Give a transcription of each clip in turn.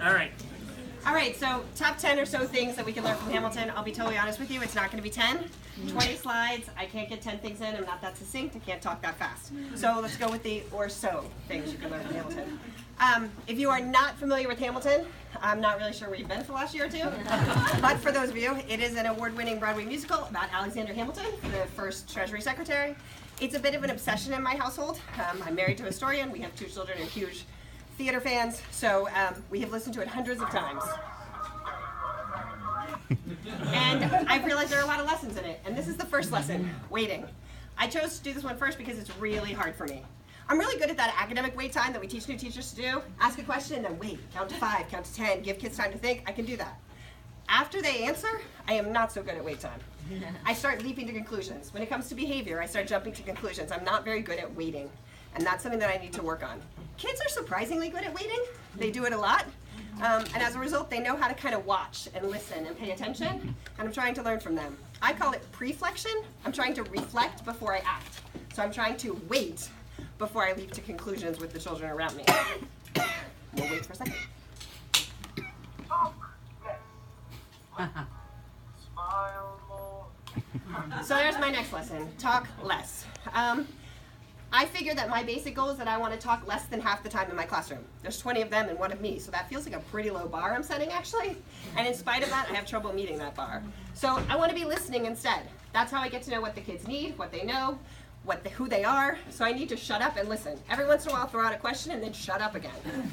All right. All right, so top 10 or so things that we can learn from Hamilton. I'll be totally honest with you, it's not going to be 10. 20 slides, I can't get 10 things in, I'm not that succinct, I can't talk that fast. So let's go with the or so things you can learn from Hamilton. If you are not familiar with Hamilton, I'm not really sure where you've been for the last year or two, but for those of you, it is an award-winning Broadway musical about Alexander Hamilton, the first Treasury Secretary. It's a bit of an obsession in my household. I'm married to a historian, we have 2 children and huge theater fans, so we have listened to it hundreds of times. And I've realized there are a lot of lessons in it, and this is the first lesson, waiting. I chose to do this one first because it's really hard for me. I'm really good at that academic wait time that we teach new teachers to do. Ask a question and then wait, count to 5, count to 10, give kids time to think. I can do that. After they answer, I am not so good at wait time. I start leaping to conclusions. When it comes to behavior, I start jumping to conclusions. I'm not very good at waiting, and that's something that I need to work on. Kids are surprisingly good at waiting. They do it a lot. And as a result, they know how to kind of watch and listen and pay attention, and I'm trying to learn from them. I call it preflection. I'm trying to reflect before I act. So I'm trying to wait before I leap to conclusions with the children around me. We'll wait for a second. So there's my next lesson, talk less. I figure that my basic goal is that I want to talk less than half the time in my classroom. There's 20 of them and 1 of me, so that feels like a pretty low bar I'm setting actually. And in spite of that, I have trouble meeting that bar. So I want to be listening instead. That's how I get to know what the kids need, what they know, who they are. So I need to shut up and listen. Every once in a while, throw out a question and then shut up again.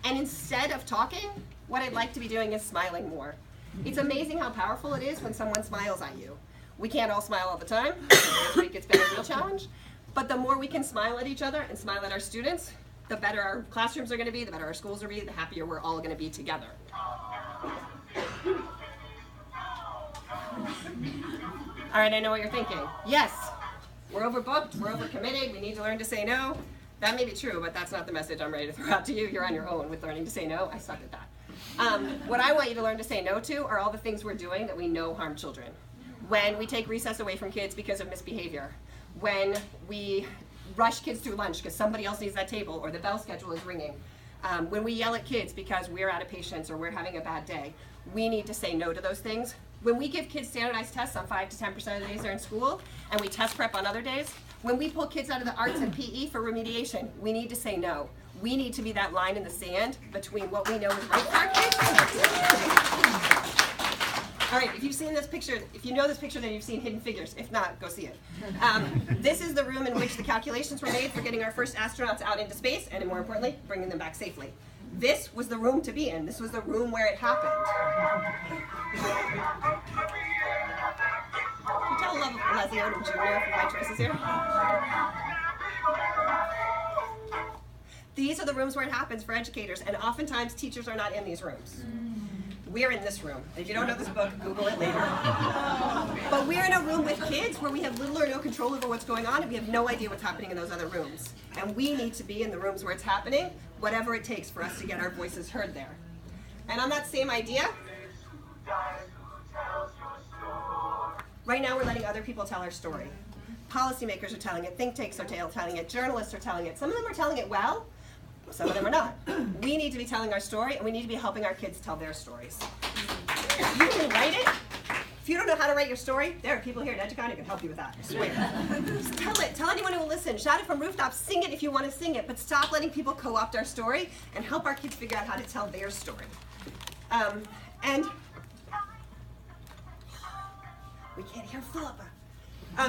And instead of talking, what I'd like to be doing is smiling more. It's amazing how powerful it is when someone smiles at you. We can't all smile all the time. This week it's been a real challenge. But the more we can smile at each other and smile at our students, the better our classrooms are going to be, the better our schools are going to be, the happier we're all going to be together. All right, I know what you're thinking. Yes, we're overbooked, we're overcommitted, we need to learn to say no. That may be true, but that's not the message I'm ready to throw out to you. You're on your own with learning to say no. I suck at that. What I want you to learn to say no to are all the things we're doing that we know harm children. When we take recess away from kids because of misbehavior, when we rush kids through lunch because somebody else needs that table or the bell schedule is ringing, when we yell at kids because we're out of patience or we're having a bad day, we need to say no to those things. When we give kids standardized tests on 5 to 10% of the days they're in school, and we test prep on other days, when we pull kids out of the arts and PE for remediation, we need to say no. We need to be that line in the sand between what we know is right for our kids and our kids. All right, if you've seen this picture, if you know this picture, then you've seen Hidden Figures. If not, go see it. This is the room in which the calculations were made for getting our first astronauts out into space, and more importantly, bringing them back safely. This was the room to be in. This was the room where it happened. Can you tell love of Leslie Odom Jr. for my choices here? These are the rooms where it happens for educators, and oftentimes teachers are not in these rooms. We're in this room. If you don't know this book, Google it later. But we're in a room with kids where we have little or no control over what's going on, and we have no idea what's happening in those other rooms. And we need to be in the rooms where it's happening, whatever it takes for us to get our voices heard there. And on that same idea, right now we're letting other people tell our story. Policymakers are telling it, think tanks are telling it, journalists are telling it. Some of them are telling it well, some of them are not. We need to be telling our story, and we need to be helping our kids tell their stories. You can write it. If you don't know how to write your story, there are people here at Educon who can help you with that, I swear. Just tell it. Tell anyone who will listen. Shout it from rooftops. Sing it if you want to sing it, but stop letting people co-opt our story and help our kids figure out how to tell their story. And we can't hear Philippa.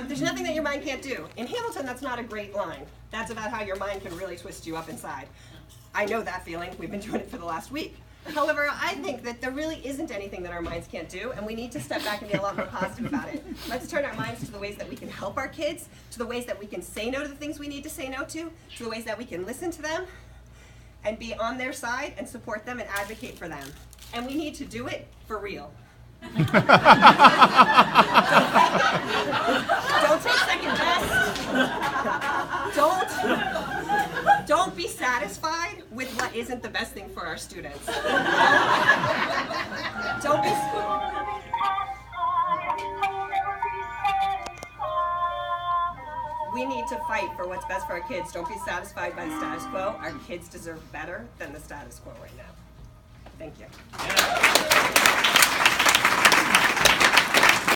There's nothing that your mind can't do. In Hamilton, that's not a great line. That's about how your mind can really twist you up inside. I know that feeling. We've been doing it for the last week. However, I think that there really isn't anything that our minds can't do, and we need to step back and be a lot more positive about it. Let's turn our minds to the ways that we can help our kids, to the ways that we can say no to the things we need to say no to the ways that we can listen to them, and be on their side and support them and advocate for them. And we need to do it for real. Don't take second best. Don't be satisfied with what isn't the best thing for our students. Don't be. We need to fight for what's best for our kids. Don't be satisfied by the status quo. Our kids deserve better than the status quo right now. Thank you. Yeah.